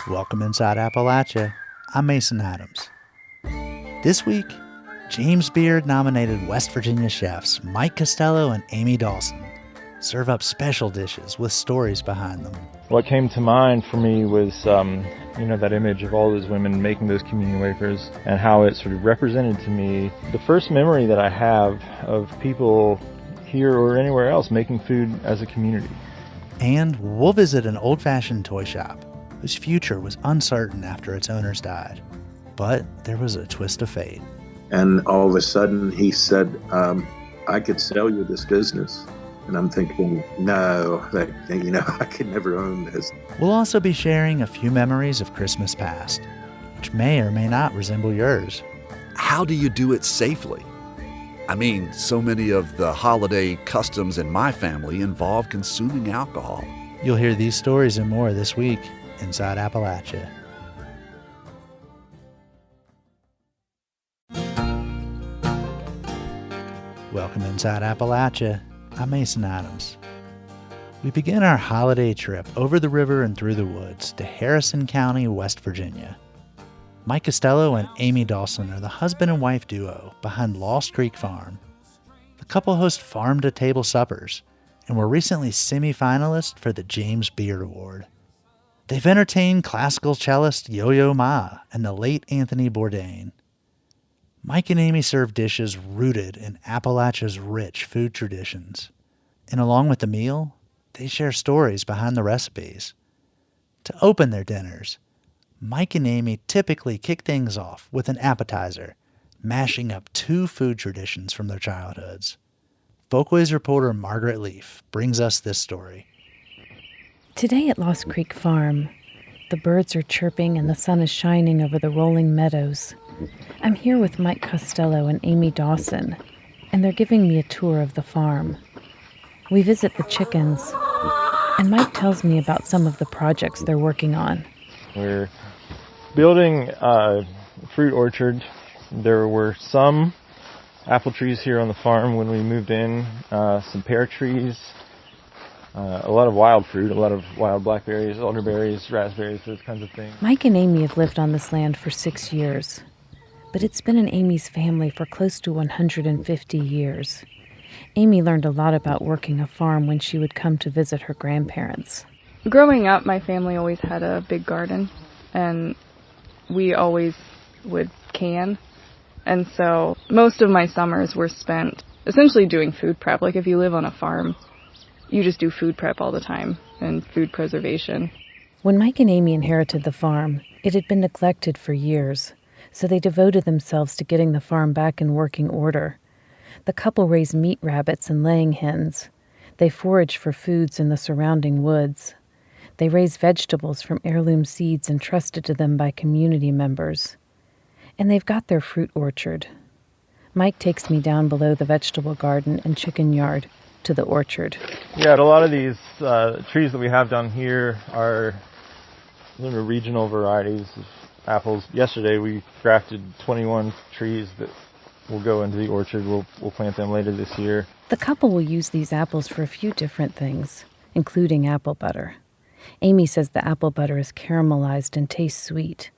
Welcome Inside Appalachia. I'm Mason Adams. This week, James Beard-nominated West Virginia chefs Mike Costello and Amy Dawson serve up special dishes with stories behind them. What came to mind for me was, that image of all those women making those communion wafers and how it sort of represented to me the first memory that I have of people here or anywhere else making food as a community. And we'll visit an old-fashioned toy shop whose future was uncertain after its owners died. But there was a twist of fate. And all of a sudden he said, I could sell you this business. And I'm thinking, no, I could never own this. We'll also be sharing a few memories of Christmas past, which may or may not resemble yours. How do you do it safely? I mean, so many of the holiday customs in my family involve consuming alcohol. You'll hear these stories and more this week inside Appalachia. Welcome inside Appalachia. I'm Mason Adams. We begin our holiday trip over the river and through the woods to Harrison County, West Virginia. Mike Costello and Amy Dawson are the husband and wife duo behind Lost Creek Farm. The couple host farm-to-table suppers and were recently semi-finalists for the James Beard Award. They've entertained classical cellist Yo-Yo Ma and the late Anthony Bourdain. Mike and Amy serve dishes rooted in Appalachia's rich food traditions. And along with the meal, they share stories behind the recipes. To open their dinners, Mike and Amy typically kick things off with an appetizer, mashing up two food traditions from their childhoods. Folkways reporter Margaret Leaf brings us this story. Today at Lost Creek Farm, the birds are chirping and the sun is shining over the rolling meadows. I'm here with Mike Costello and Amy Dawson, and they're giving me a tour of the farm. We visit the chickens, and Mike tells me about some of the projects they're working on. We're building a fruit orchard. There were some apple trees here on the farm when we moved in, some pear trees, a lot of wild fruit, a lot of wild blackberries, elderberries, raspberries, those kinds of things. Mike and Amy have lived on this land for 6 years, but it's been in Amy's family for close to 150 years. Amy learned a lot about working a farm when she would come to visit her grandparents. Growing up, my family always had a big garden, and we always would can. And so most of my summers were spent essentially doing food prep. Like if you live on a farm, you just do food prep all the time and food preservation. When Mike and Amy inherited the farm, it had been neglected for years, so they devoted themselves to getting the farm back in working order. The couple raised meat rabbits and laying hens. They foraged for foods in the surrounding woods. They raised vegetables from heirloom seeds entrusted to them by community members. And they've got their fruit orchard. Mike takes me down below the vegetable garden and chicken yard to the orchard. Yeah, a lot of these trees that we have down here are regional varieties of apples. Yesterday we grafted 21 trees that will go into the orchard. We'll plant them later this year. The couple will use these apples for a few different things, including apple butter. Amy says the apple butter is caramelized and tastes sweet.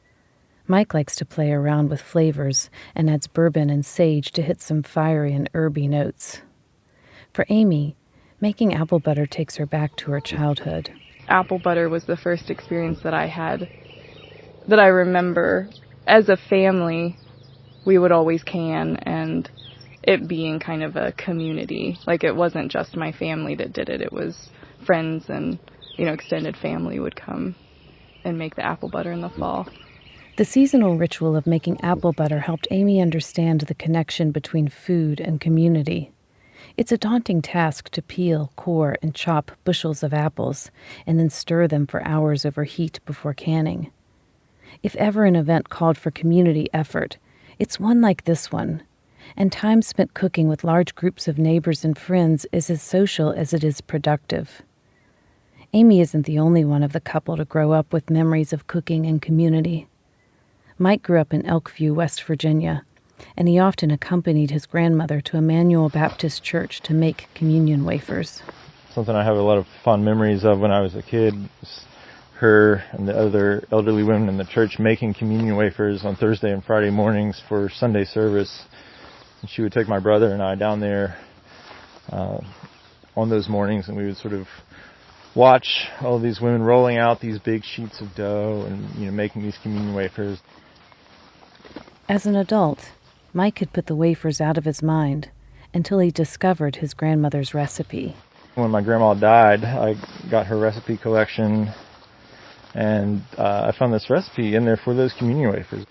Mike likes to play around with flavors and adds bourbon and sage to hit some fiery and herby notes. For Amy, making apple butter takes her back to her childhood. Apple butter was the first experience that I had that I remember. As a family, we would always can, and it being kind of a community. Like it wasn't just my family that did it. It was friends and, extended family would come and make the apple butter in the fall. The seasonal ritual of making apple butter helped Amy understand the connection between food and community. It's a daunting task to peel, core, and chop bushels of apples and then stir them for hours over heat before canning. If ever an event called for community effort, it's one like this one, and time spent cooking with large groups of neighbors and friends is as social as it is productive. Amy isn't the only one of the couple to grow up with memories of cooking and community. Mike grew up in Elkview, West Virginia, and he often accompanied his grandmother to Emmanuel Baptist Church to make communion wafers. Something I have a lot of fond memories of when I was a kid. her and the other elderly women in the church making communion wafers on Thursday and Friday mornings for Sunday service. And she would take my brother and I down there on those mornings, and we would sort of watch all these women rolling out these big sheets of dough and, making these communion wafers. As an adult, Mike had put the wafers out of his mind until he discovered his grandmother's recipe. When my grandma died, I got her recipe collection, and I found this recipe in there for those communion wafers.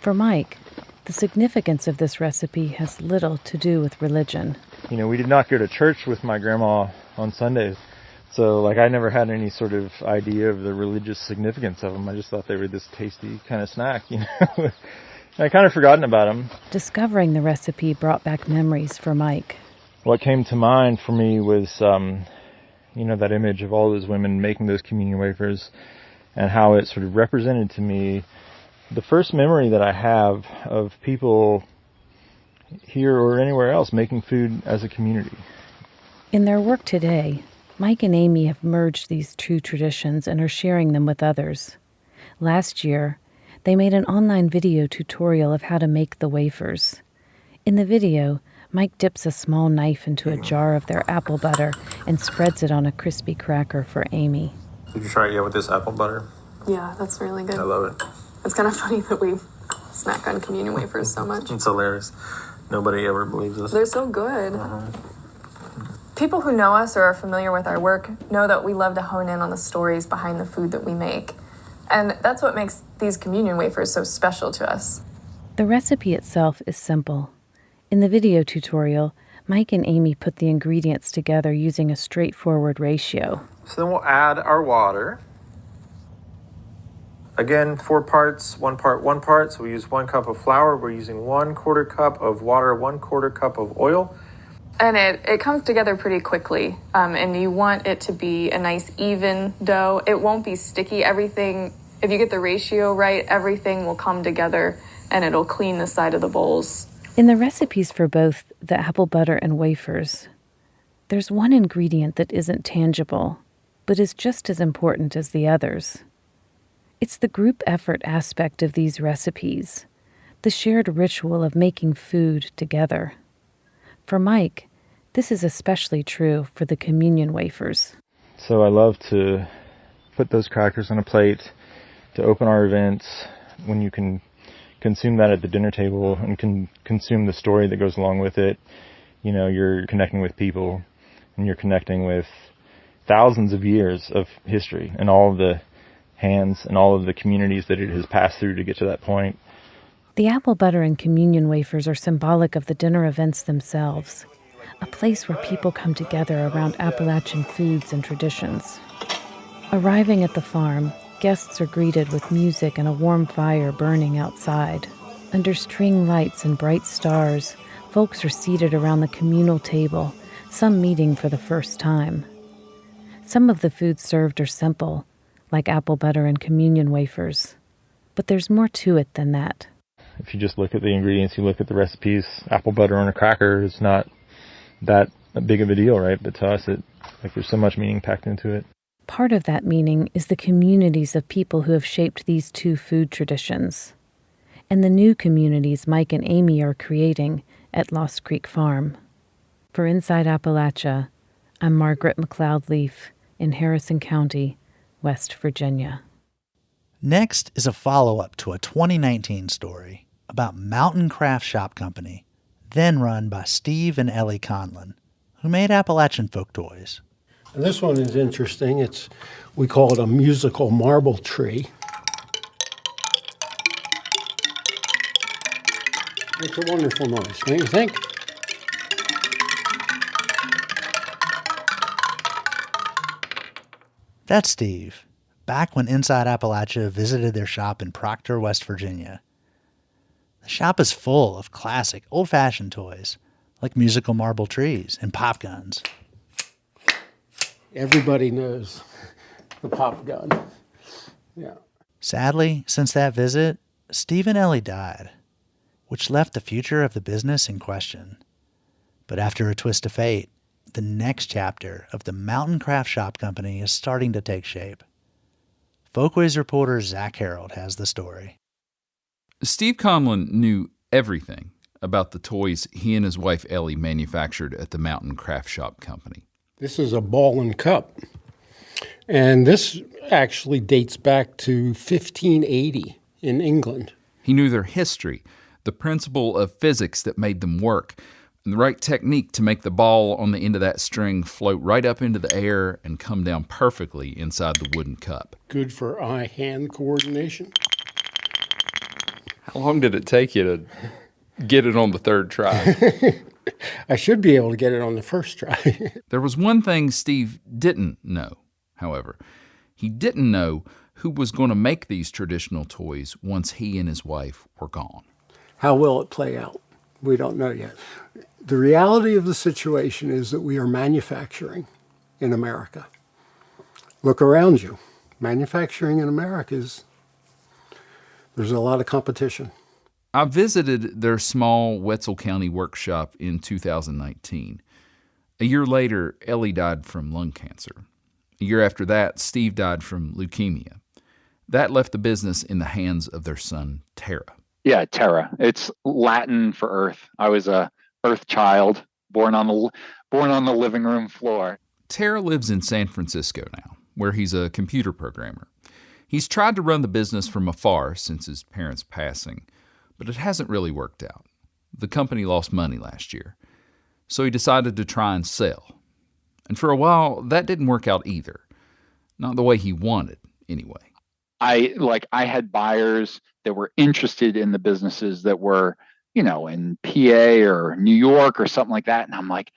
For Mike, the significance of this recipe has little to do with religion. We did not go to church with my grandma on Sundays, so I never had any sort of idea of the religious significance of them. I just thought they were this tasty kind of snack, I kind of forgotten about them. Discovering the recipe brought back memories for Mike. What came to mind for me was, that image of all those women making those communion wafers, and how it sort of represented to me the first memory that I have of people here or anywhere else making food as a community. In their work today, Mike and Amy have merged these two traditions and are sharing them with others. Last year, they made an online video tutorial of how to make the wafers. In the video, Mike dips a small knife into a jar of their apple butter and spreads it on a crispy cracker for Amy. Did you try it yet with this apple butter? Yeah, that's really good. I love it. It's kind of funny that we snack on communion wafers so much. It's hilarious. Nobody ever believes us. They're so good. People who know us or are familiar with our work know that we love to hone in on the stories behind the food that we make. And that's what makes these communion wafers so special to us. The recipe itself is simple. In the video tutorial, Mike and Amy put the ingredients together using a straightforward ratio. So then we'll add our water. Again, 4 parts, 1 part, 1 part. So we use 1 cup of flour. We're using 1/4 cup of water, 1/4 cup of oil. And it comes together pretty quickly. And you want it to be a nice even dough. It won't be sticky. Everything, if you get the ratio right, everything will come together and it'll clean the side of the bowls. In the recipes for both the apple butter and wafers, there's one ingredient that isn't tangible, but is just as important as the others. It's the group effort aspect of these recipes, the shared ritual of making food together. For Mike, this is especially true for the communion wafers. So I love to put those crackers on a plate to open our events when you can consume that at the dinner table and can consume the story that goes along with it. You're connecting with people, and you're connecting with thousands of years of history and all of the hands and all of the communities that it has passed through to get to that point. The apple butter and communion wafers are symbolic of the dinner events themselves, a place where people come together around Appalachian foods and traditions. Arriving at the farm, guests are greeted with music and a warm fire burning outside. Under string lights and bright stars, folks are seated around the communal table, some meeting for the first time. Some of the foods served are simple, like apple butter and communion wafers. But there's more to it than that. If you just look at the ingredients, you look at the recipes, apple butter on a cracker is not that big of a deal, right? But to us, there's so much meaning packed into it. Part of that meaning is the communities of people who have shaped these two food traditions, and the new communities Mike and Amy are creating at Lost Creek Farm. For Inside Appalachia, I'm Margaret McLeod-Leaf in Harrison County, West Virginia. Next is a follow-up to a 2019 story about Mountain Craft Shop Company, then run by Steve and Ellie Conlon, who made Appalachian folk toys. And this one is interesting. We call it a musical marble tree. It's a wonderful noise, don't you think? That's Steve, back when Inside Appalachia visited their shop in Proctor, West Virginia. The shop is full of classic, old-fashioned toys, like musical marble trees and pop guns. Everybody knows the pop gun. Yeah. Sadly, since that visit, Steve and Ellie died, which left the future of the business in question. But after a twist of fate, the next chapter of the Mountain Craft Shop Company is starting to take shape. Folkways reporter Zach Harold has the story. Steve Conlon knew everything about the toys he and his wife Ellie manufactured at the Mountain Craft Shop Company. This is a ball and cup. And this actually dates back to 1580 in England. He knew their history, the principle of physics that made them work, and the right technique to make the ball on the end of that string float right up into the air and come down perfectly inside the wooden cup. Good for eye-hand coordination. How long did it take you to get it on the third try? I should be able to get it on the first try. There was one thing Steve didn't know, however. He didn't know who was going to make these traditional toys once he and his wife were gone. How will it play out? We don't know yet. The reality of the situation is that we are manufacturing in America. Look around you. Manufacturing in America there's a lot of competition. I visited their small Wetzel County workshop in 2019. A year later, Ellie died from lung cancer. A year after that, Steve died from leukemia. That left the business in the hands of their son, Tara. Yeah, Terra. It's Latin for earth. I was a earth child, born on the living room floor. Tara lives in San Francisco now, where he's a computer programmer. He's tried to run the business from afar since his parents' passing, but it hasn't really worked out. The company lost money last year, so he decided to try and sell. And for a while, that didn't work out either. Not the way he wanted, anyway. I had buyers that were interested in the businesses that were, in PA or New York or something like that. And I'm like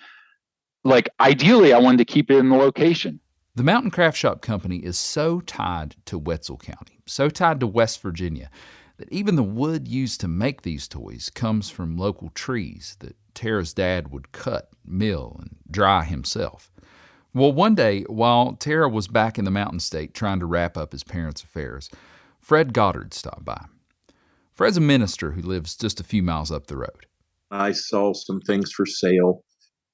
ideally I wanted to keep it in the location. The Mountain Craft Shop Company is so tied to Wetzel County, so tied to West Virginia, that even the wood used to make these toys comes from local trees that Tara's dad would cut, mill, and dry himself. Well, one day, while Tara was back in the Mountain State trying to wrap up his parents' affairs, Fred Goddard stopped by. Fred's a minister who lives just a few miles up the road. I saw some things for sale,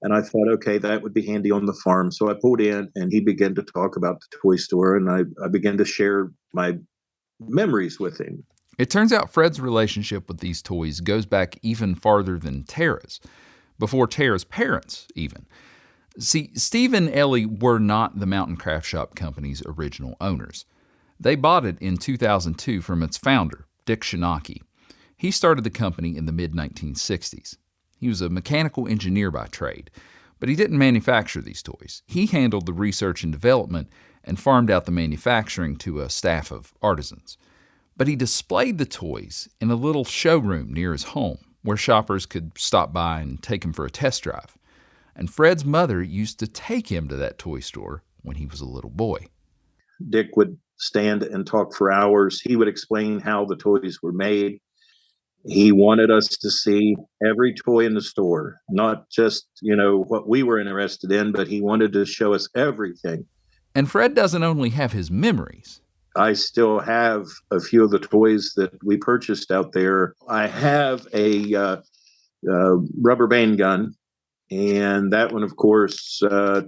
and I thought, okay, that would be handy on the farm. So I pulled in, and he began to talk about the toy store, and I began to share my memories with him. It turns out Fred's relationship with these toys goes back even farther than Tara's, before Tara's parents, even. See, Steve and Ellie were not the Mountain Craft Shop Company's original owners. They bought it in 2002 from its founder, Dick Shinaki. He started the company in the mid-1960s. He was a mechanical engineer by trade, but he didn't manufacture these toys. He handled the research and development and farmed out the manufacturing to a staff of artisans. But he displayed the toys in a little showroom near his home where shoppers could stop by and take him for a test drive. And Fred's mother used to take him to that toy store when he was a little boy. Dick would stand and talk for hours. He would explain how the toys were made. He wanted us to see every toy in the store, not just, what we were interested in, but he wanted to show us everything. And Fred doesn't only have his memories. I still have a few of the toys that we purchased out there. I have a rubber band gun, and that one, of course,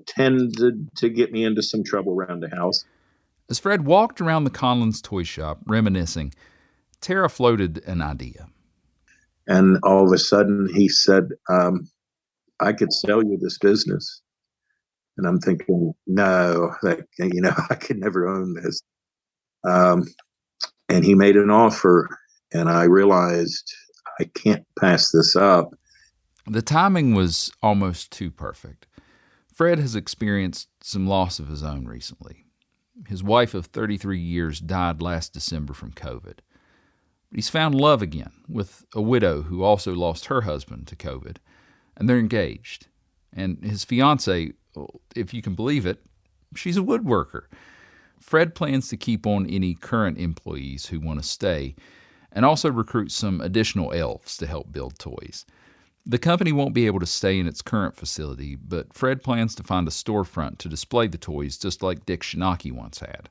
tended to get me into some trouble around the house. As Fred walked around the Conlon's toy shop, reminiscing, Tara floated an idea. And all of a sudden, he said, I could sell you this business. And I'm thinking, no, I could never own this. And he made an offer, and I realized I can't pass this up. The timing was almost too perfect. Fred has experienced some loss of his own recently. His wife of 33 years died last December from COVID. He's found love again with a widow who also lost her husband to COVID, and they're engaged. And his fiancée, if you can believe it, she's a woodworker. Fred plans to keep on any current employees who want to stay and also recruit some additional elves to help build toys. The company won't be able to stay in its current facility, but Fred plans to find a storefront to display the toys just like Dick Shinaki once had.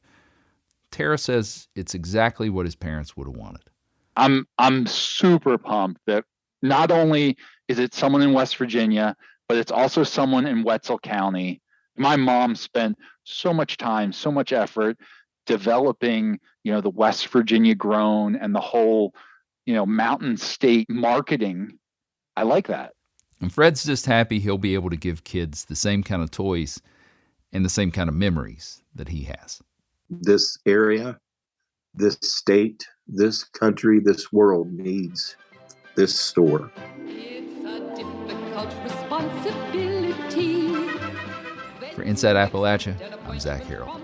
Tara says it's exactly what his parents would have wanted. I'm super pumped that not only is it someone in West Virginia, but it's also someone in Wetzel County. My mom spent so much time, so much effort developing, the West Virginia grown and the whole, mountain state marketing. I like that. And Fred's just happy he'll be able to give kids the same kind of toys and the same kind of memories that he has. This area, this state, this country, this world needs this store. It's a difficult responsibility. For Inside Appalachia, I'm Zach Harrell.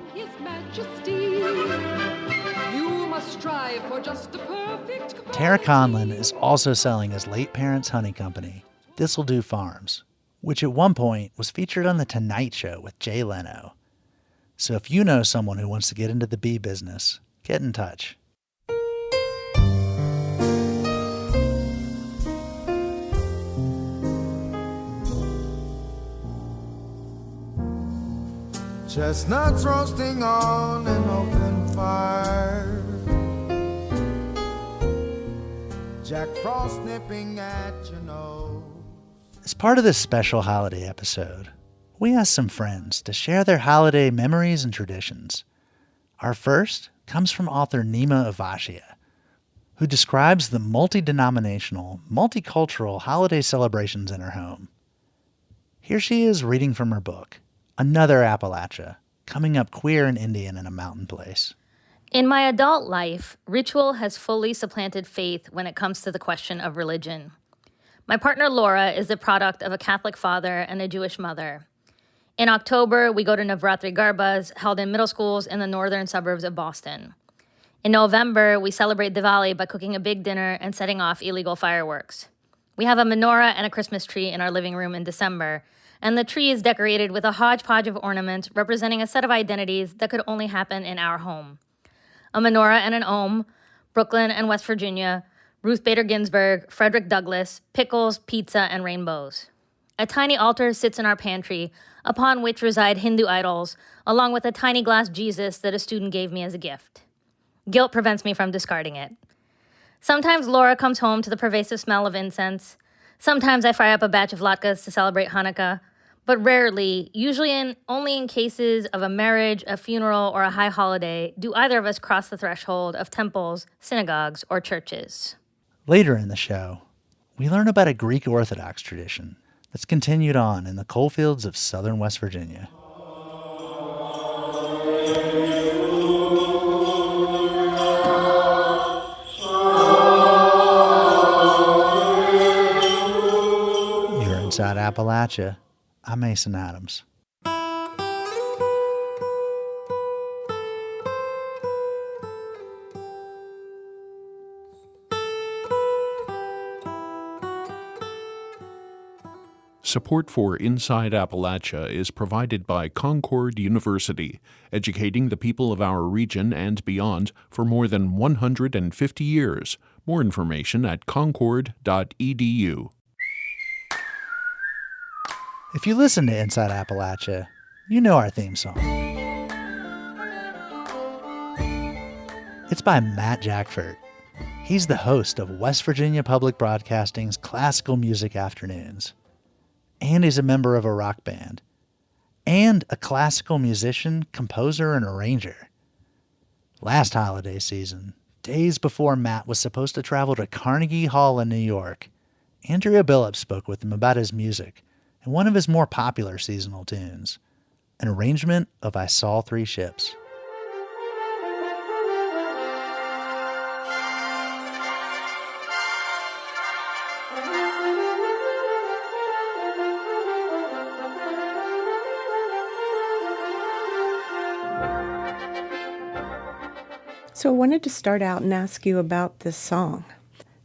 You must strive for just the perfect. Tara Conlon is also selling his late parents' honey company, This'll Do Farms, which at one point was featured on The Tonight Show with Jay Leno. So if you know someone who wants to get into the bee business, get in touch. Chestnuts roasting on an open fire, Jack Frost nipping at your nose. As part of this special holiday episode, we asked some friends to share their holiday memories and traditions. Our first comes from author Nima Avashia, who describes the multi-denominational, multicultural holiday celebrations in her home. Here she is reading from her book, Another Appalachia, coming up queer and Indian in a mountain place. In my adult life, ritual has fully supplanted faith when it comes to the question of religion. My partner Laura is the product of a Catholic father and a Jewish mother. In October, we go to Navratri Garbas, held in middle schools in the northern suburbs of Boston. In November, we celebrate Diwali by cooking a big dinner and setting off illegal fireworks. We have a menorah and a Christmas tree in our living room in December, and the tree is decorated with a hodgepodge of ornaments representing a set of identities that could only happen in our home. A menorah and an ohm, Brooklyn and West Virginia, Ruth Bader Ginsburg, Frederick Douglass, pickles, pizza, and rainbows. A tiny altar sits in our pantry, upon which reside Hindu idols, along with a tiny glass Jesus that a student gave me as a gift. Guilt prevents me from discarding it. Sometimes Laura comes home to the pervasive smell of incense. Sometimes I fry up a batch of latkes to celebrate Hanukkah, but rarely, usually only in cases of a marriage, a funeral, or a high holiday, do either of us cross the threshold of temples, synagogues, or churches. Later in the show, we learn about a Greek Orthodox tradition that's continued on in the coalfields of southern West Virginia. You're Inside Appalachia. I'm Mason Adams. Support for Inside Appalachia is provided by Concord University, educating the people of our region and beyond for more than 150 years. More information at concord.edu. If you listen to Inside Appalachia, you know our theme song. It's by Matt Jackford. He's the host of West Virginia Public Broadcasting's Classical Music Afternoons. And he's a member of a rock band. And a classical musician, composer, and arranger. Last holiday season, days before Matt was supposed to travel to Carnegie Hall in New York, Andrea Billups spoke with him about his music and one of his more popular seasonal tunes, an arrangement of I Saw Three Ships. So I wanted to start out and ask you about this song.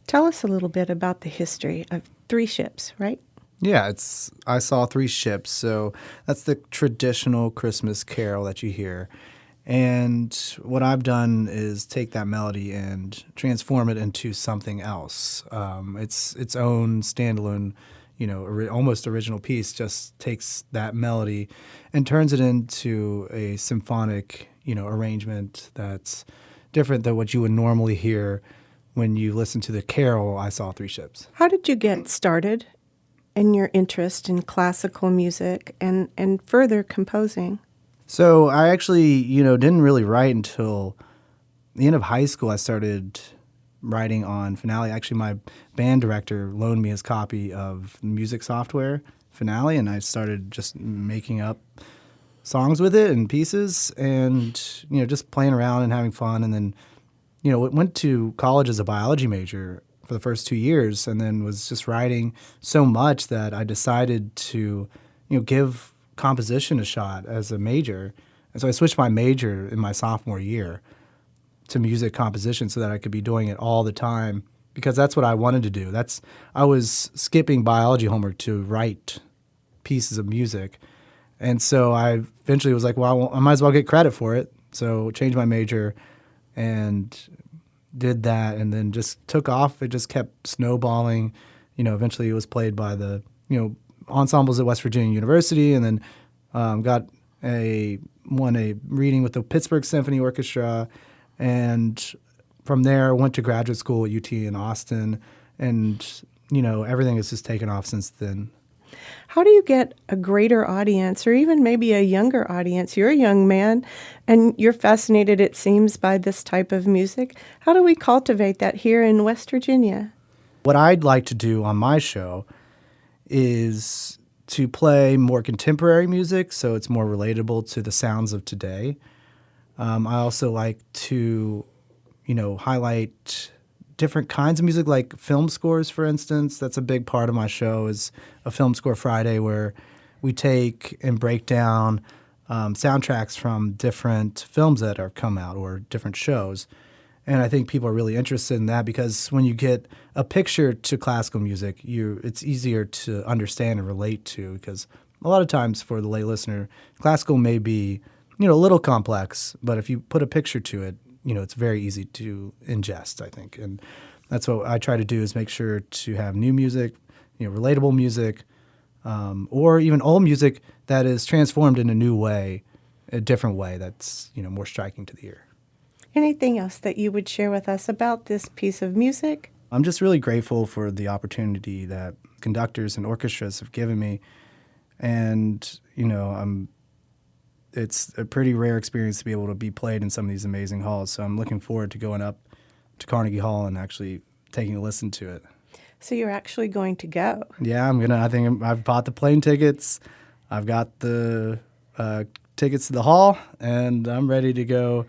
Tell us a little bit about the history of Three Ships, right? Yeah, it's I Saw Three Ships. So that's the traditional Christmas carol that you hear. And what I've done is take that melody and transform it into something else. It's its own standalone, almost original piece, just takes that melody and turns it into a symphonic, arrangement that's different than what you would normally hear when you listen to the carol, I Saw Three Ships. How did you get started in your interest in classical music and further composing? So I actually, didn't really write until the end of high school. I started writing on Finale. Actually, my band director loaned me his copy of music software, Finale, and I started just making up songs with it and pieces and, just playing around and having fun. And then, went to college as a biology major for the first 2 years and then was just writing so much that I decided to, give composition a shot as a major. And so I switched my major in my sophomore year to music composition so that I could be doing it all the time because that's what I wanted to do. I was skipping biology homework to write pieces of music. And so I eventually was like, well, I might as well get credit for it. So changed my major and did that and then just took off. It just kept snowballing. Eventually it was played by the, ensembles at West Virginia University and then won a reading with the Pittsburgh Symphony Orchestra. And from there, went to graduate school at UT in Austin. And, everything has just taken off since then. How do you get a greater audience or even maybe a younger audience? You're a young man and you're fascinated, it seems, by this type of music. How do we cultivate that here in West Virginia? What I'd like to do on my show is to play more contemporary music so it's more relatable to the sounds of today. I also like to, highlight different kinds of music, like film scores, for instance. That's a big part of my show is a Film Score Friday where we take and break down soundtracks from different films that have come out or different shows. And I think people are really interested in that because when you get a picture to classical music, it's easier to understand and relate to because a lot of times for the lay listener, classical may be, a little complex, but if you put a picture to it, it's very easy to ingest, I think. And that's what I try to do is make sure to have new music, relatable music, or even old music that is transformed in a new way, a different way that's, more striking to the ear. Anything else that you would share with us about this piece of music? I'm just really grateful for the opportunity that conductors and orchestras have given me. And, it's a pretty rare experience to be able to be played in some of these amazing halls. So I'm looking forward to going up to Carnegie Hall and actually taking a listen to it. So you're actually going to go? Yeah, I've bought the plane tickets. I've got the tickets to the hall, and I'm ready to go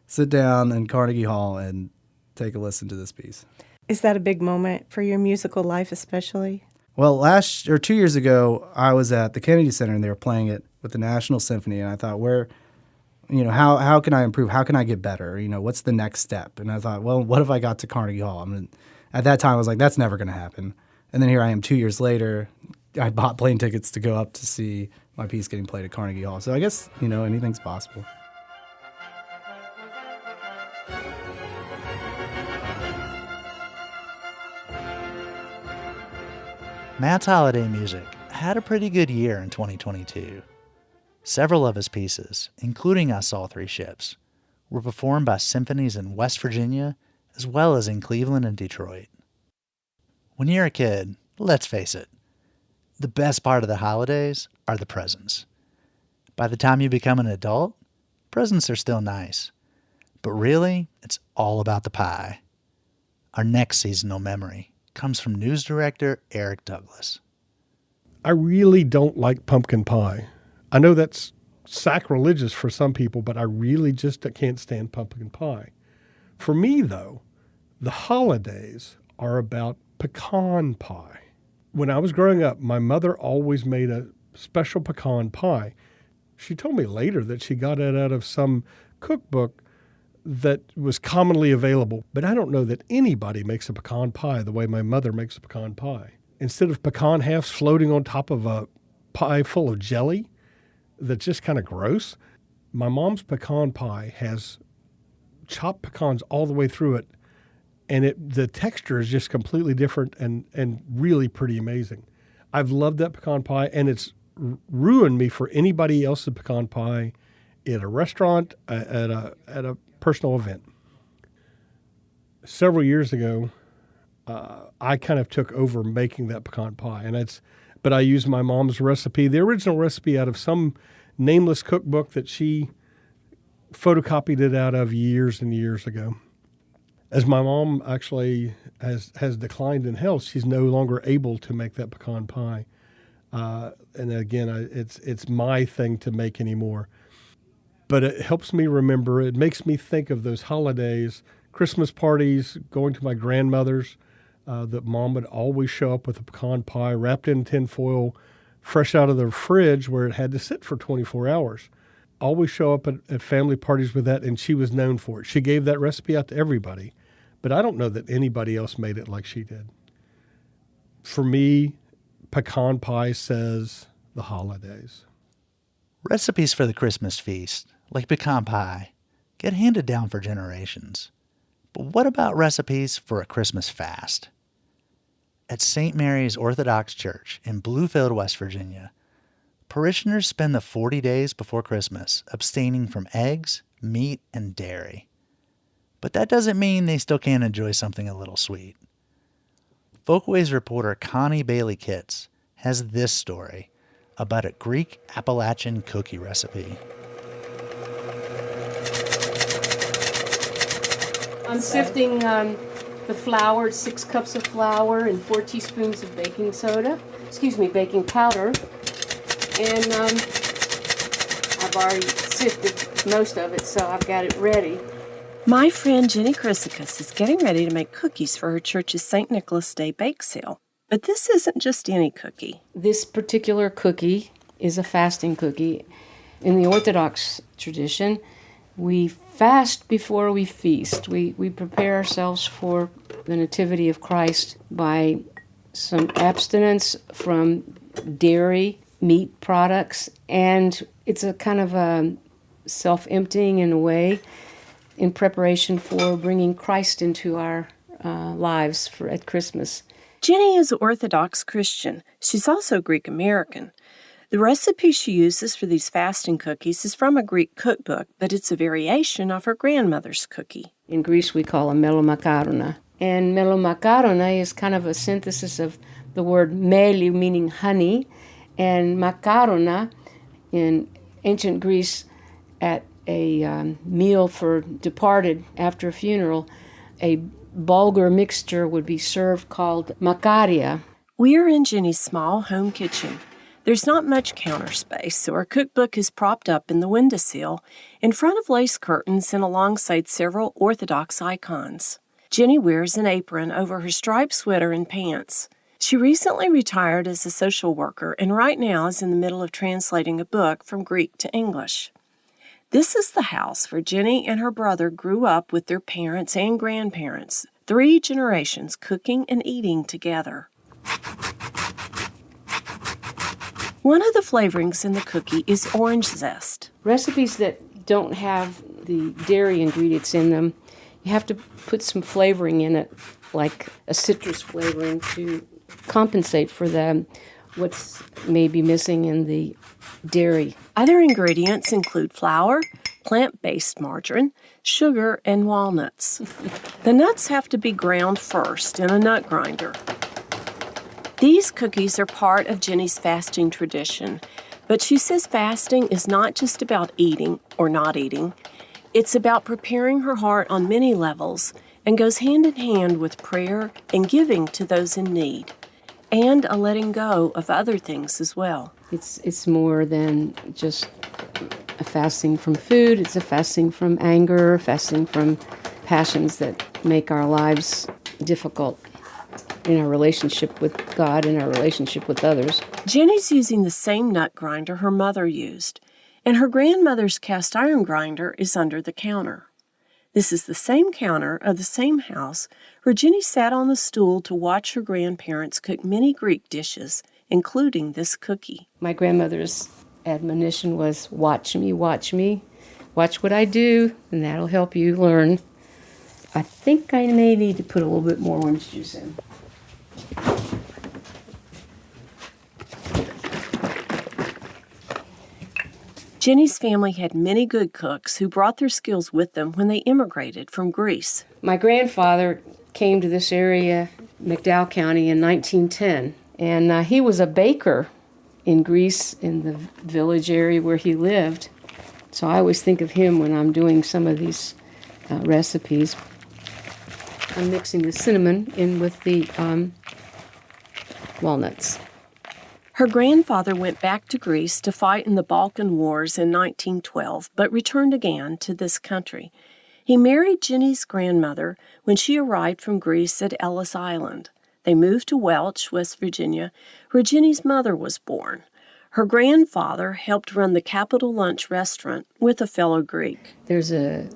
sit down in Carnegie Hall and take a listen to this piece. Is that a big moment for your musical life especially? Well, 2 years ago, I was at the Kennedy Center, and they were playing it with the National Symphony, and I thought, how can I improve? How can I get better? What's the next step? And I thought, well, what if I got to Carnegie Hall? At that time, I was like, that's never going to happen. And then here I am 2 years later. I bought plane tickets to go up to see my piece getting played at Carnegie Hall. So I guess, anything's possible. Matt's holiday music had a pretty good year in 2022. Several of his pieces, including I Saw Three Ships, were performed by symphonies in West Virginia as well as in Cleveland and Detroit. When you're a kid, let's face it, the best part of the holidays are the presents. By the time you become an adult, presents are still nice. But really, it's all about the pie. Our next seasonal memory comes from news director Eric Douglas. I really don't like pumpkin pie. I know that's sacrilegious for some people, but I really just can't stand pumpkin pie. For me, though, the holidays are about pecan pie. When I was growing up, my mother always made a special pecan pie. She told me later that she got it out of some cookbook that was commonly available, but I don't know that anybody makes a pecan pie the way my mother makes a pecan pie. Instead of pecan halves floating on top of a pie full of jelly that's just kind of gross, my mom's pecan pie has chopped pecans all the way through it, and the texture is just completely different and really pretty amazing. I've loved that pecan pie, and it's ruined me for anybody else's pecan pie at a restaurant, at a personal event. Several years ago, I kind of took over making that pecan pie, but I used my mom's recipe, the original recipe out of some nameless cookbook that she photocopied it out of years and years ago. As my mom actually has declined in health, she's no longer able to make that pecan pie. And again, it's my thing to make anymore. But it helps me remember. It makes me think of those holidays, Christmas parties, going to my grandmother's, that Mom would always show up with a pecan pie wrapped in tin foil, fresh out of the fridge where it had to sit for 24 hours. Always show up at family parties with that, and she was known for it. She gave that recipe out to everybody, but I don't know that anybody else made it like she did. For me, pecan pie says the holidays. Recipes for the Christmas feast, like pecan pie, get handed down for generations. But what about recipes for a Christmas fast? At St. Mary's Orthodox Church in Bluefield, West Virginia, parishioners spend the 40 days before Christmas abstaining from eggs, meat, and dairy. But that doesn't mean they still can't enjoy something a little sweet. Folkways reporter Connie Bailey Kitts has this story about a Greek Appalachian cookie recipe. I'm sifting the flour, 6 cups of flour and 4 teaspoons of baking powder. And I've already sifted most of it, so I've got it ready. My friend Jenny Chryssicus is getting ready to make cookies for her church's St. Nicholas Day bake sale. But this isn't just any cookie. This particular cookie is a fasting cookie. In the Orthodox tradition, we fast before we feast. We prepare ourselves for the Nativity of Christ by some abstinence from dairy, meat products, and it's a kind of a self-emptying in a way in preparation for bringing Christ into our lives at Christmas. Jenny is an Orthodox Christian. She's also Greek American. The recipe she uses for these fasting cookies is from a Greek cookbook, but it's a variation of her grandmother's cookie. In Greece, we call them melomakarona. And melomakarona is kind of a synthesis of the word meli, meaning honey, and makarona in ancient Greece at a meal for departed after a funeral, a bulgur mixture would be served called makaria. We are in Jenny's small home kitchen. There's not much counter space, so her cookbook is propped up in the windowsill in front of lace curtains and alongside several Orthodox icons. Jenny wears an apron over her striped sweater and pants. She recently retired as a social worker and right now is in the middle of translating a book from Greek to English. This is the house where Jenny and her brother grew up with their parents and grandparents, 3 generations cooking and eating together. One of the flavorings in the cookie is orange zest. Recipes that don't have the dairy ingredients in them, you have to put some flavoring in it, like a citrus flavoring to compensate for what's maybe missing in the dairy. Other ingredients include flour, plant-based margarine, sugar, and walnuts. The nuts have to be ground first in a nut grinder. These cookies are part of Jenny's fasting tradition, but she says fasting is not just about eating or not eating. It's about preparing her heart on many levels and goes hand in hand with prayer and giving to those in need, and a letting go of other things as well. It's more than just a fasting from food. It's a fasting from anger, fasting from passions that make our lives difficult in our relationship with God and our relationship with others. Jenny's using the same nut grinder her mother used, and her grandmother's cast iron grinder is under the counter. This is the same counter of the same house where Jenny sat on the stool to watch her grandparents cook many Greek dishes, including this cookie. My grandmother's admonition was, watch me, watch what I do, and that'll help you learn. I think I may need to put a little bit more orange juice in. Jenny's family had many good cooks who brought their skills with them when they immigrated from Greece. My grandfather came to this area, McDowell County, in 1910, and he was a baker in Greece, in the village area where he lived. So I always think of him when I'm doing some of these recipes. I'm mixing the cinnamon in with the walnuts. Her grandfather went back to Greece to fight in the Balkan Wars in 1912, but returned again to this country. He married Jenny's grandmother when she arrived from Greece at Ellis Island. They moved to Welch, West Virginia, where Jenny's mother was born. Her grandfather helped run the Capitol Lunch restaurant with a fellow Greek. There's a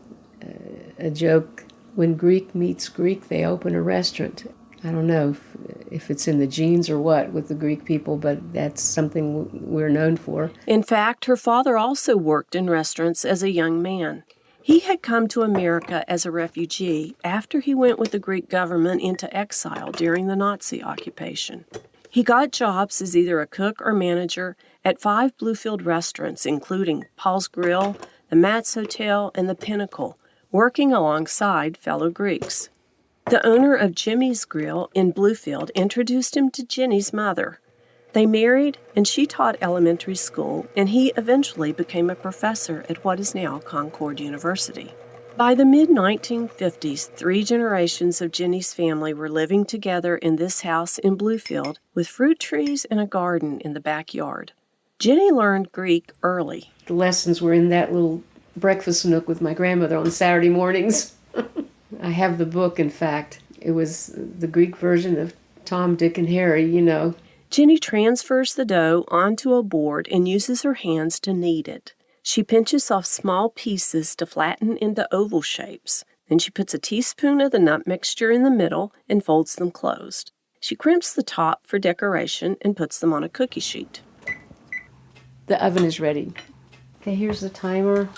joke, when Greek meets Greek, they open a restaurant. I don't know if it's in the genes or what with the Greek people, but that's something we're known for. In fact, her father also worked in restaurants as a young man. He had come to America as a refugee after he went with the Greek government into exile during the Nazi occupation. He got jobs as either a cook or manager at 5 Bluefield restaurants, including Paul's Grill, the Matt's Hotel, and the Pinnacle, working alongside fellow Greeks. The owner of Jimmy's Grill in Bluefield introduced him to Jenny's mother. They married, and she taught elementary school, and he eventually became a professor at what is now Concord University. By the mid-1950s, 3 generations of Jenny's family were living together in this house in Bluefield with fruit trees and a garden in the backyard. Jenny learned Greek early. The lessons were in that little breakfast nook with my grandmother on Saturday mornings. I have the book, in fact. It was the Greek version of Tom, Dick, and Harry, you know. Jenny transfers the dough onto a board and uses her hands to knead it. She pinches off small pieces to flatten into oval shapes. Then she puts a teaspoon of the nut mixture in the middle and folds them closed. She crimps the top for decoration and puts them on a cookie sheet. The oven is ready. Okay, here's the timer.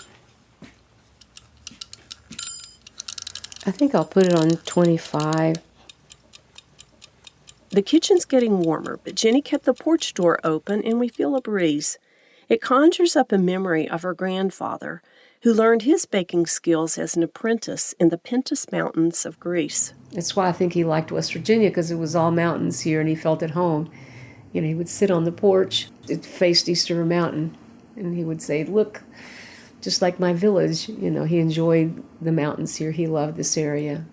I think I'll put it on 25. The kitchen's getting warmer, but Jenny kept the porch door open and we feel a breeze. It conjures up a memory of her grandfather, who learned his baking skills as an apprentice in the Pentus Mountains of Greece. That's why I think he liked West Virginia, because it was all mountains here and he felt at home. You know, he would sit on the porch, it faced East River Mountain, and he would say, "Look, just like my village." You know, he enjoyed the mountains here. He loved this area.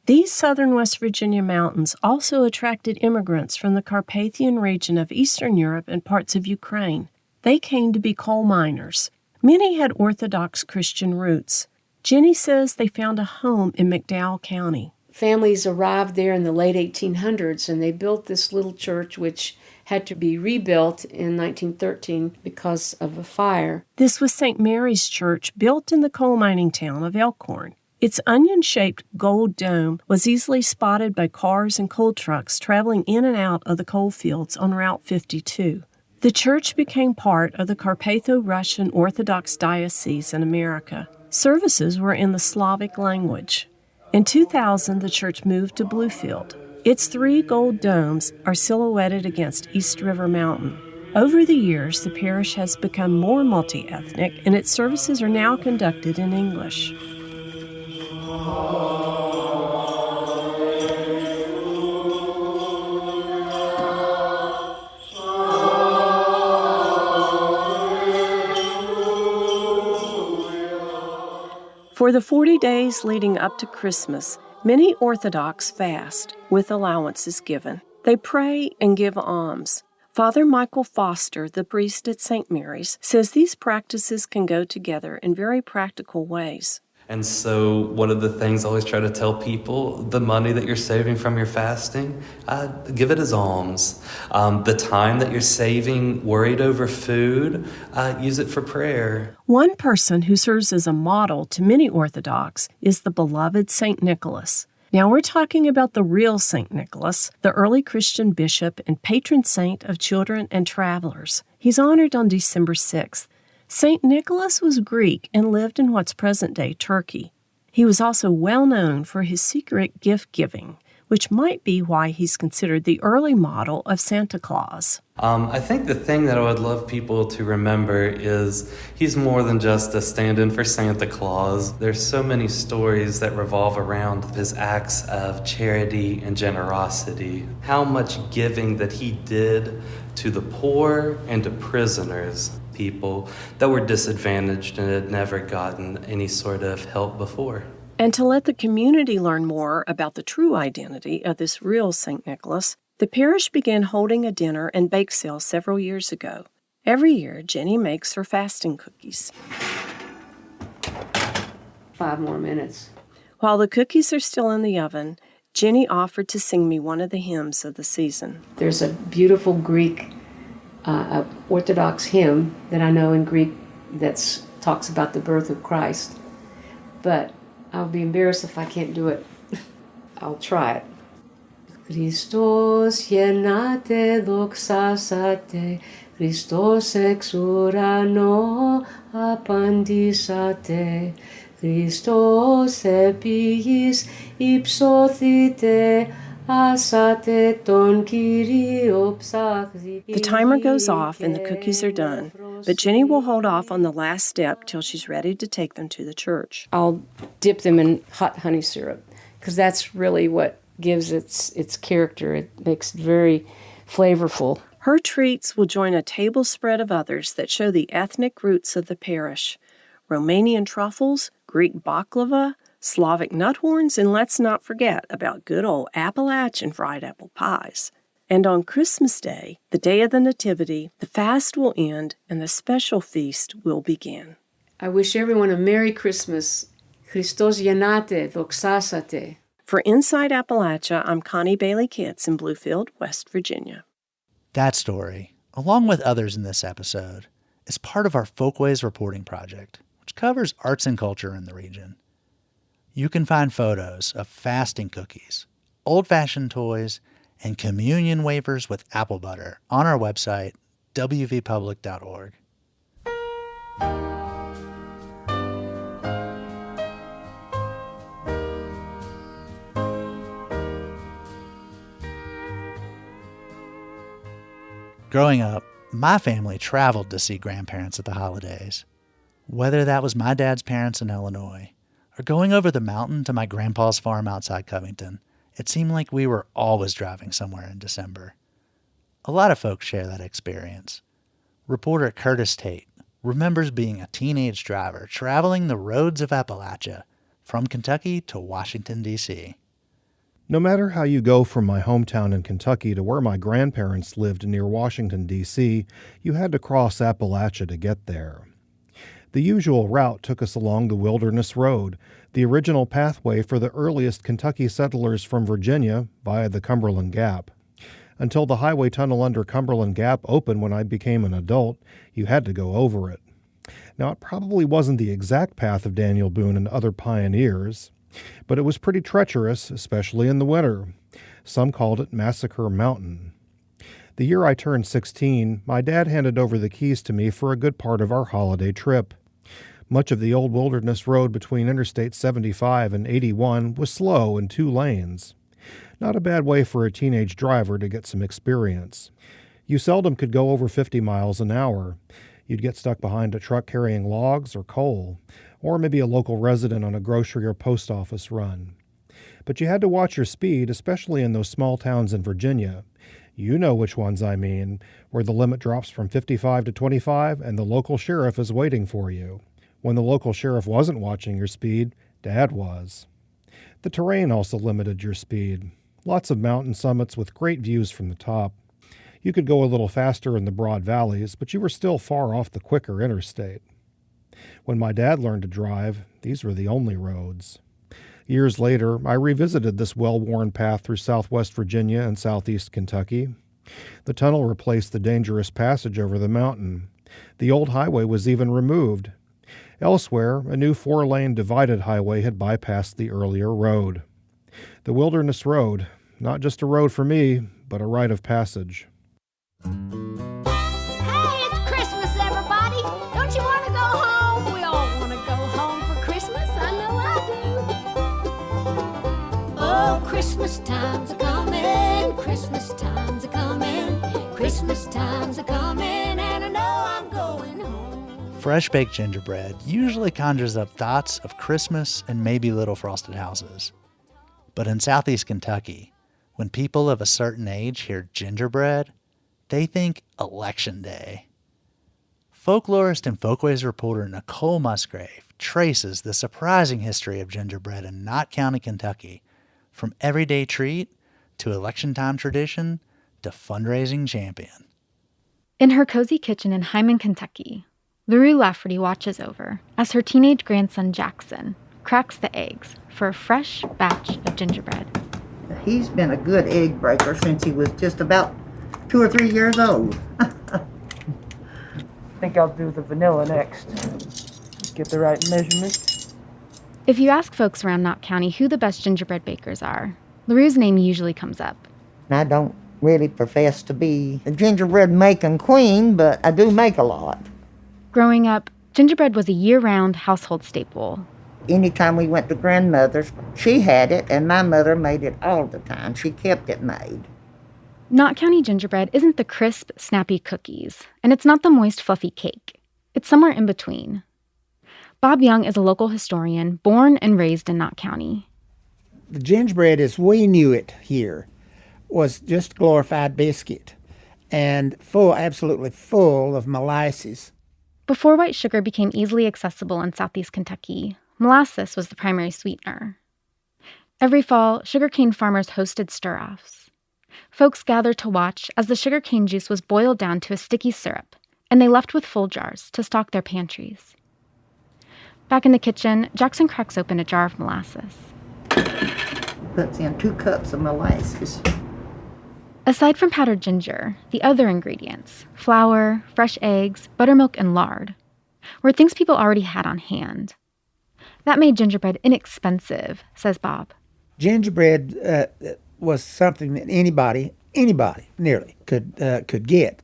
These southern West Virginia mountains also attracted immigrants from the Carpathian region of Eastern Europe and parts of Ukraine. They came to be coal miners. Many had Orthodox Christian roots. Jenny says they found a home in McDowell County. Families arrived there in the late 1800s, and they built this little church, which had to be rebuilt in 1913 because of a fire. This was St. Mary's Church, built in the coal mining town of Elkhorn. Its onion-shaped gold dome was easily spotted by cars and coal trucks traveling in and out of the coal fields on Route 52. The church became part of the Carpatho-Russian Orthodox Diocese in America. Services were in the Slavic language. In 2000, the church moved to Bluefield. Its 3 gold domes are silhouetted against East River Mountain. Over the years, the parish has become more multi-ethnic, and its services are now conducted in English. For the 40 days leading up to Christmas, many Orthodox fast, with allowances given. They pray and give alms. Father Michael Foster, the priest at St. Mary's, says these practices can go together in very practical ways. And so one of the things I always try to tell people, the money that you're saving from your fasting, give it as alms. The time that you're saving worried over food, use it for prayer. One person who serves as a model to many Orthodox is the beloved St. Nicholas. Now we're talking about the real St. Nicholas, the early Christian bishop and patron saint of children and travelers. He's honored on December 6th. St. Nicholas was Greek and lived in what's present-day Turkey. He was also well known for his secret gift-giving, which might be why he's considered the early model of Santa Claus. I think the thing that I would love people to remember is he's more than just a stand-in for Santa Claus. There's so many stories that revolve around his acts of charity and generosity. How much giving that he did to the poor and to prisoners, people that were disadvantaged and had never gotten any sort of help before. And to let the community learn more about the true identity of this real St. Nicholas, the parish began holding a dinner and bake sale several years ago. Every year, Jenny makes her fasting cookies. 5 more minutes. While the cookies are still in the oven, Jenny offered to sing me one of the hymns of the season. There's a beautiful Greek Orthodox hymn that I know in Greek that talks about the birth of Christ, but I'll be embarrassed if I can't do it. I'll try it. Christos γεννάται δοξάσατε, Χριστός εξ ουρανό απαντήσατε, Χριστός επί γης υψώθητε, άσατε τον Κύριο ψάχτη. The timer goes off and the cookies are done, but Jenny will hold off on the last step till she's ready to take them to the church. I'll dip them in hot honey syrup, because that's really what gives its character. It makes it very flavorful. Her treats will join a table spread of others that show the ethnic roots of the parish. Romanian truffles, Greek baklava, Slavic nut horns, and let's not forget about good old Appalachian fried apple pies. And on Christmas Day, the day of the Nativity, the fast will end and the special feast will begin. I wish everyone a Merry Christmas. Christos γεννάται, δοξάσατε. For Inside Appalachia, I'm Connie Bailey Kitts in Bluefield, West Virginia. That story, along with others in this episode, is part of our Folkways reporting project, which covers arts and culture in the region. You can find photos of fasting cookies, old-fashioned toys, and communion wafers with apple butter on our website, wvpublic.org. Growing up, my family traveled to see grandparents at the holidays. Whether that was my dad's parents in Illinois, or going over the mountain to my grandpa's farm outside Covington, it seemed like we were always driving somewhere in December. A lot of folks share that experience. Reporter Curtis Tate remembers being a teenage driver traveling the roads of Appalachia from Kentucky to Washington, D.C. No matter how you go from my hometown in Kentucky to where my grandparents lived near Washington, D.C., you had to cross Appalachia to get there. The usual route took us along the Wilderness Road, the original pathway for the earliest Kentucky settlers from Virginia via the Cumberland Gap. Until the highway tunnel under Cumberland Gap opened when I became an adult, you had to go over it. Now, it probably wasn't the exact path of Daniel Boone and other pioneers, but it was pretty treacherous, especially in the winter. Some called it Massacre Mountain. The year I turned 16, my dad handed over the keys to me for a good part of our holiday trip. Much of the old Wilderness Road between Interstate 75 and 81 was slow in 2 lanes. Not a bad way for a teenage driver to get some experience. You seldom could go over 50 miles an hour. You'd get stuck behind a truck carrying logs or coal, or maybe a local resident on a grocery or post office run. But you had to watch your speed, especially in those small towns in Virginia. You know which ones I mean, where the limit drops from 55 to 25 and the local sheriff is waiting for you. When the local sheriff wasn't watching your speed, Dad was. The terrain also limited your speed. Lots of mountain summits with great views from the top. You could go a little faster in the broad valleys, but you were still far off the quicker interstate. When my dad learned to drive, these were the only roads. Years later, I revisited this well-worn path through southwest Virginia and southeast Kentucky. The tunnel replaced the dangerous passage over the mountain. The old highway was even removed. Elsewhere, a new 4-lane divided highway had bypassed the earlier road. The Wilderness Road, not just a road for me, but a rite of passage. Hey, it's Christmas, everybody! Don't you want to go home? We all want to go home for Christmas. I know I do. Oh, Christmas time's a coming, Christmas time's a coming, Christmas time's a coming, and I know I'm going home. Fresh baked gingerbread usually conjures up thoughts of Christmas and maybe little frosted houses. But in southeast Kentucky, when people of a certain age hear gingerbread, they think Election Day. Folklorist and Folkways reporter Nicole Musgrave traces the surprising history of gingerbread in Knott County, Kentucky, from everyday treat to election time tradition to fundraising champion. In her cozy kitchen in Hyman, Kentucky, LaRue Lafferty watches over as her teenage grandson Jackson cracks the eggs for a fresh batch of gingerbread. He's been a good egg breaker since he was just about 2 or 3 years old. I think I'll do the vanilla next. Get the right measurements. If you ask folks around Knott County who the best gingerbread bakers are, LaRue's name usually comes up. I don't really profess to be a gingerbread making queen, but I do make a lot. Growing up, gingerbread was a year-round household staple. Anytime we went to grandmother's, she had it, and my mother made it all the time. She kept it made. Knott County gingerbread isn't the crisp, snappy cookies, and it's not the moist, fluffy cake. It's somewhere in between. Bob Young is a local historian born and raised in Knott County. The gingerbread, as we knew it here, was just glorified biscuit and absolutely full of molasses. Before white sugar became easily accessible in southeast Kentucky, molasses was the primary sweetener. Every fall, sugarcane farmers hosted stir-offs. Folks gathered to watch as the sugarcane juice was boiled down to a sticky syrup, and they left with full jars to stock their pantries. Back in the kitchen, Jackson cracks open a jar of molasses. Puts in 2 cups of molasses. Aside from powdered ginger, the other ingredients, flour, fresh eggs, buttermilk, and lard, were things people already had on hand. That made gingerbread inexpensive, says Bob. Gingerbread was something that anybody nearly could get.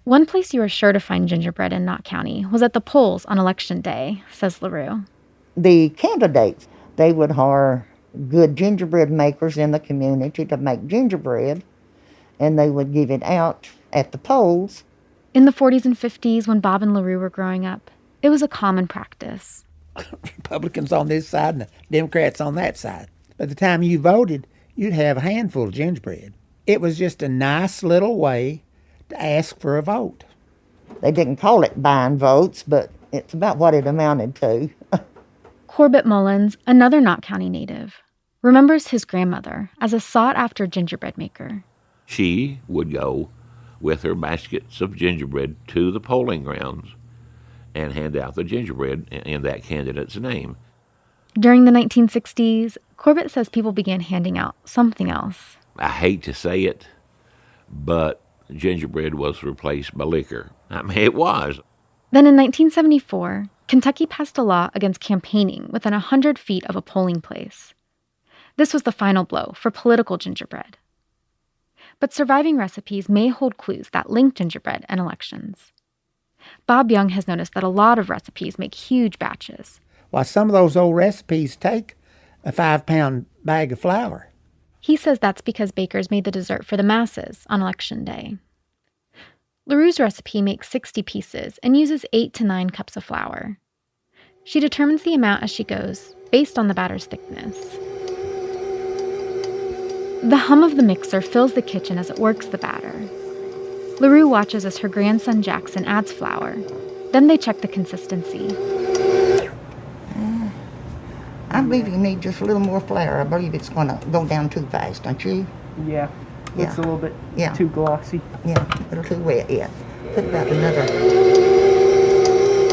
One place you were sure to find gingerbread in Knott County was at the polls on Election Day, says LaRue. The candidates, they would hire good gingerbread makers in the community to make gingerbread, and they would give it out at the polls. In the 40s and 50s, when Bob and LaRue were growing up, it was a common practice. Republicans on this side and the Democrats on that side. By the time you voted, you'd have a handful of gingerbread. It was just a nice little way to ask for a vote. They didn't call it buying votes, but it's about what it amounted to. Corbett Mullins, another Knott County native, remembers his grandmother as a sought-after gingerbread maker. She would go with her baskets of gingerbread to the polling grounds and hand out the gingerbread in that candidate's name. During the 1960s, Corbett says people began handing out something else. I hate to say it, but gingerbread was replaced by liquor. I mean, it was. Then in 1974, Kentucky passed a law against campaigning within 100 feet of a polling place. This was the final blow for political gingerbread. But surviving recipes may hold clues that link gingerbread and elections. Bob Young has noticed that a lot of recipes make huge batches. Why, some of those old recipes take a 5-pound bag of flour. He says that's because bakers made the dessert for the masses on Election Day. LaRue's recipe makes 60 pieces and uses 8 to 9 cups of flour. She determines the amount as she goes, based on the batter's thickness. The hum of the mixer fills the kitchen as it works the batter. LaRue watches as her grandson Jackson adds flour. Then they check the consistency. I believe you need just a little more flour. I believe it's going to go down too fast, don't you? Yeah. It's a little bit Yeah. too glossy. Yeah, a little too wet, yeah. Put about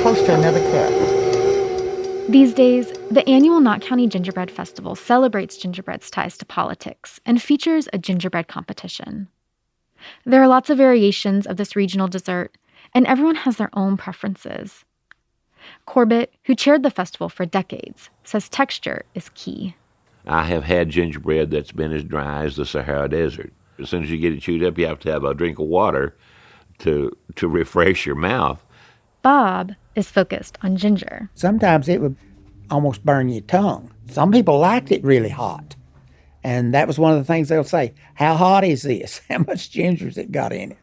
close to another cup. These days, the annual Knott County Gingerbread Festival celebrates gingerbread's ties to politics and features a gingerbread competition. There are lots of variations of this regional dessert, and everyone has their own preferences. Corbett, who chaired the festival for decades, says texture is key. I have had gingerbread that's been as dry as the Sahara Desert. As soon as you get it chewed up, you have to have a drink of water to refresh your mouth. Bob is focused on ginger. Sometimes it would almost burn your tongue. Some people liked it really hot, And that was one of the things they'll say, how hot is this? How much ginger's it got in it?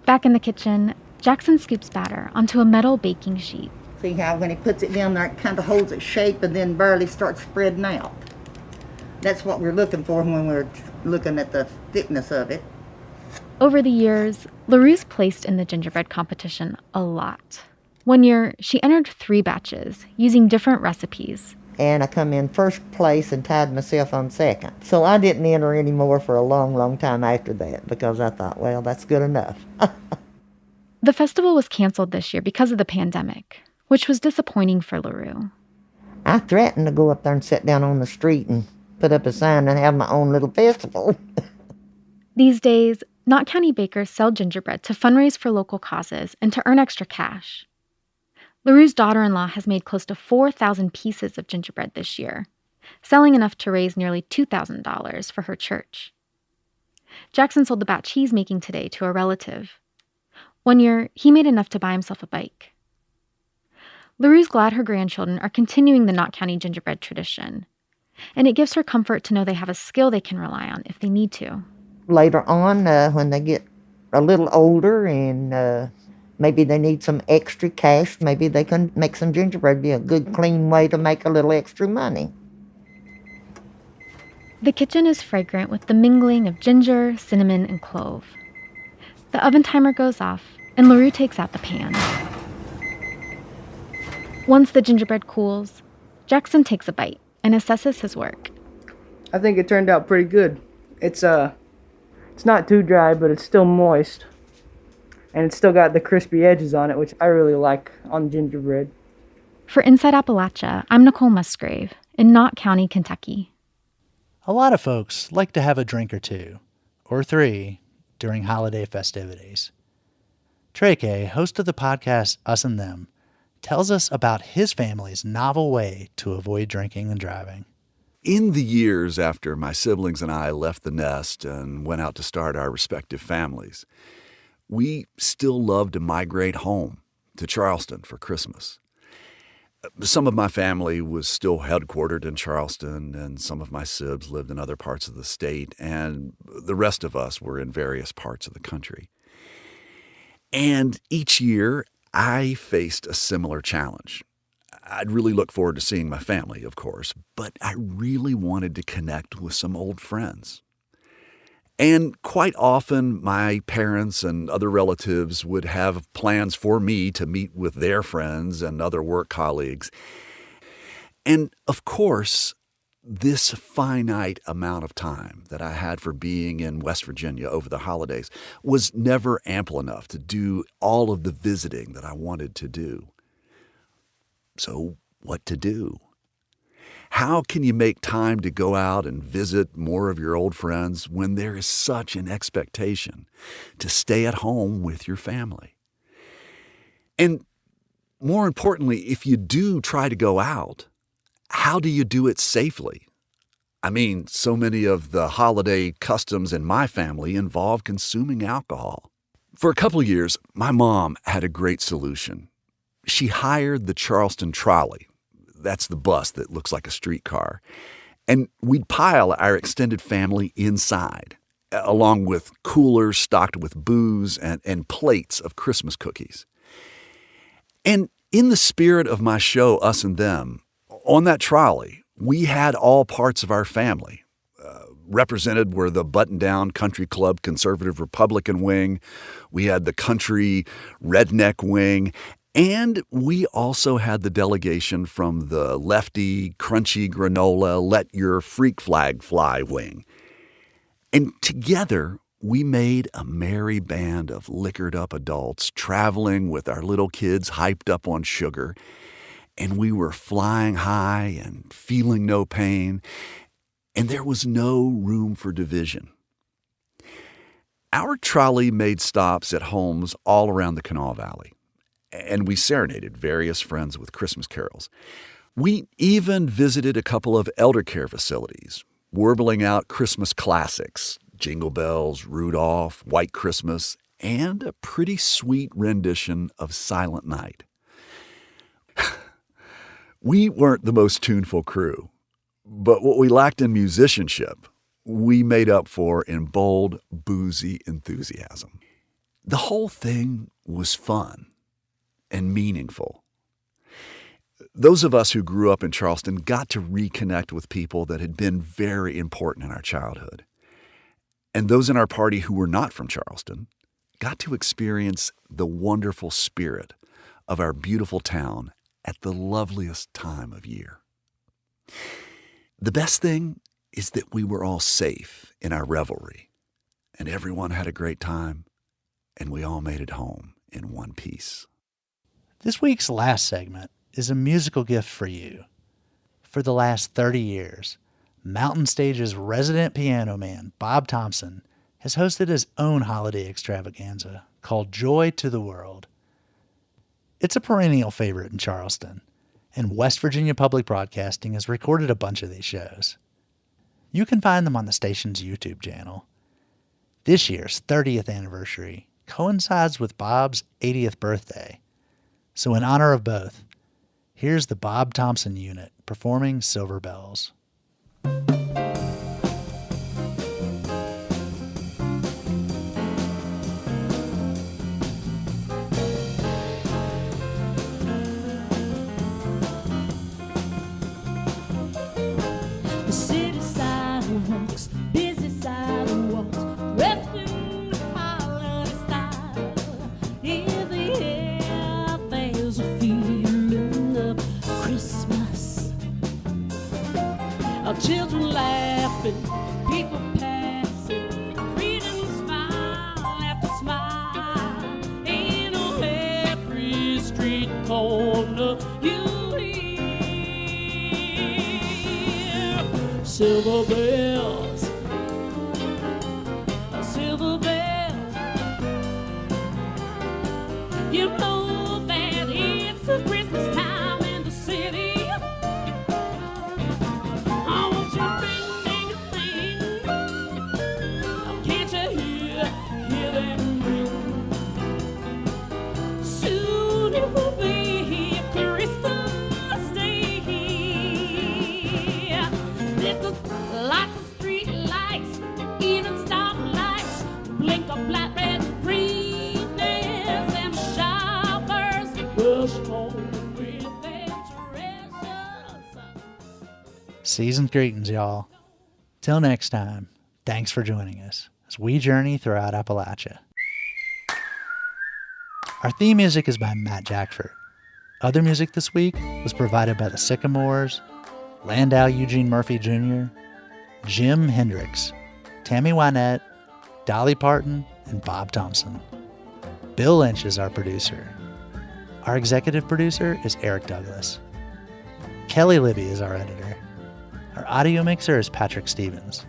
Back in the kitchen, Jackson scoops batter onto a metal baking sheet. See how when he puts it down there, it kind of holds its shape and then barely starts spreading out. That's what we're looking for when we're looking at the thickness of it. Over the years, LaRue's placed in the gingerbread competition a lot. One year, she entered 3 batches using different recipes. And I come in first place and tied myself on second. So I didn't enter anymore for a long, long time after that because I thought, well, that's good enough. The festival was canceled this year because of the pandemic, which was disappointing for LaRue. I threatened to go up there and sit down on the street and put up a sign and have my own little festival. These days, Knott County bakers sell gingerbread to fundraise for local causes and to earn extra cash. LaRue's daughter-in-law has made close to 4,000 pieces of gingerbread this year, selling enough to raise nearly $2,000 for her church. Jackson sold the batch he's making today to a relative. One year, he made enough to buy himself a bike. LaRue's glad her grandchildren are continuing the Knott County gingerbread tradition, and it gives her comfort to know they have a skill they can rely on if they need to. Later on, when they get a little older and maybe they need some extra cash, maybe they can make some gingerbread. Be a good, clean way to make a little extra money. The kitchen is fragrant with the mingling of ginger, cinnamon, and clove. The oven timer goes off, and LaRue takes out the pan. Once the gingerbread cools, Jackson takes a bite and assesses his work. I think it turned out pretty good. It's not too dry, but it's still moist. And it's still got the crispy edges on it, which I really like on gingerbread. For Inside Appalachia, I'm Nicole Musgrave in Knott County, Kentucky. A lot of folks like to have a drink or 2, or 3, during holiday festivities. Treke, host of the podcast Us and Them, tells us about his family's novel way to avoid drinking and driving. In the years after my siblings and I left the nest and went out to start our respective families, we still loved to migrate home to Charleston for Christmas. Some of my family was still headquartered in Charleston, and some of my sibs lived in other parts of the state, and the rest of us were in various parts of the country. And each year, I faced a similar challenge. I'd really look forward to seeing my family, of course, but I really wanted to connect with some old friends. And quite often, my parents and other relatives would have plans for me to meet with their friends and other work colleagues. And of course, this finite amount of time that I had for being in West Virginia over the holidays was never ample enough to do all of the visiting that I wanted to do. So what to do? How can you make time to go out and visit more of your old friends when there is such an expectation to stay at home with your family? And more importantly, if you do try to go out, how do you do it safely? I mean, so many of the holiday customs in my family involve consuming alcohol. For a couple of years, my mom had a great solution. She hired the Charleston Trolley. That's the bus that looks like a streetcar. And we'd pile our extended family inside, along with coolers stocked with booze and plates of Christmas cookies. And in the spirit of my show, Us and Them, on that trolley, we had all parts of our family. Represented were the button-down country club conservative Republican wing. We had the country redneck wing. And we also had the delegation from the lefty, crunchy granola, let your freak flag fly wing. And together, we made a merry band of liquored-up adults traveling with our little kids hyped up on sugar. And we were flying high and feeling no pain. And there was no room for division. Our trolley made stops at homes all around the Kanawha Valley. And we serenaded various friends with Christmas carols. We even visited a couple of elder care facilities, warbling out Christmas classics, Jingle Bells, Rudolph, White Christmas, and a pretty sweet rendition of Silent Night. We weren't the most tuneful crew, But what we lacked in musicianship, we made up for in bold, boozy enthusiasm. The whole thing was fun and meaningful. Those of us who grew up in Charleston got to reconnect with people that had been very important in our childhood. And those in our party who were not from Charleston got to experience the wonderful spirit of our beautiful town at the loveliest time of year. The best thing is that we were all safe in our revelry, and everyone had a great time, and we all made it home in one piece. This week's last segment is a musical gift for you. For the last 30 years, Mountain Stage's resident piano man, Bob Thompson, has hosted his own holiday extravaganza called Joy to the World. It's a perennial favorite in Charleston, and West Virginia Public Broadcasting has recorded a bunch of these shows. You can find them on the station's YouTube channel. This year's 30th anniversary coincides with Bob's 80th birthday. So in honor of both, here's the Bob Thompson Unit performing Silver Bells. The city sidewalks, busy sidewalks, resting holiday style. In the air, there's a feeling of Christmas. Our children laughing, people passing, greeting smile after smile. And on every street corner, you silver bells, silver bells. You know that it's a Christmas time in the city. I want you ring, ding, ding. Can't you hear them ring? Soon it will be Christmas Day. Lots of street lights, even stoplights, blink of black, red, green, and shoppers rush home with their treasures. Season's greetings, y'all. Till next time, thanks for joining us as we journey throughout Appalachia. Our theme music is by Matt Jackford. Other music this week was provided by the Sycamores, Landau Eugene Murphy Jr., Jim Hendricks, Tammy Wynette, Dolly Parton, and Bob Thompson. Bill Lynch is our producer. Our executive producer is Eric Douglas. Kelly Libby is our editor. Our audio mixer is Patrick Stevens.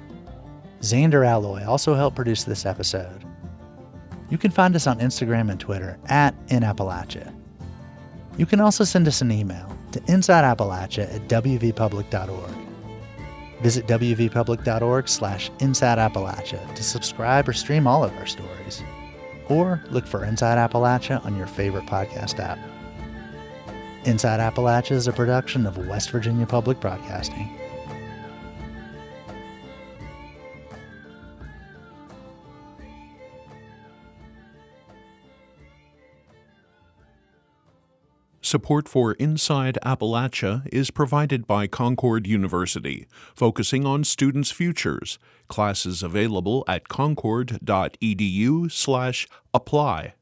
Xander Alloy also helped produce this episode. You can find us on Instagram and Twitter @InAppalachia. You can also send us an email to insideappalachia@wvpublic.org. Visit wvpublic.org/InsideAppalachia to subscribe or stream all of our stories. Or look for Inside Appalachia on your favorite podcast app. Inside Appalachia is a production of West Virginia Public Broadcasting. Support for Inside Appalachia is provided by Concord University, focusing on students' futures. Classes available at concord.edu/apply.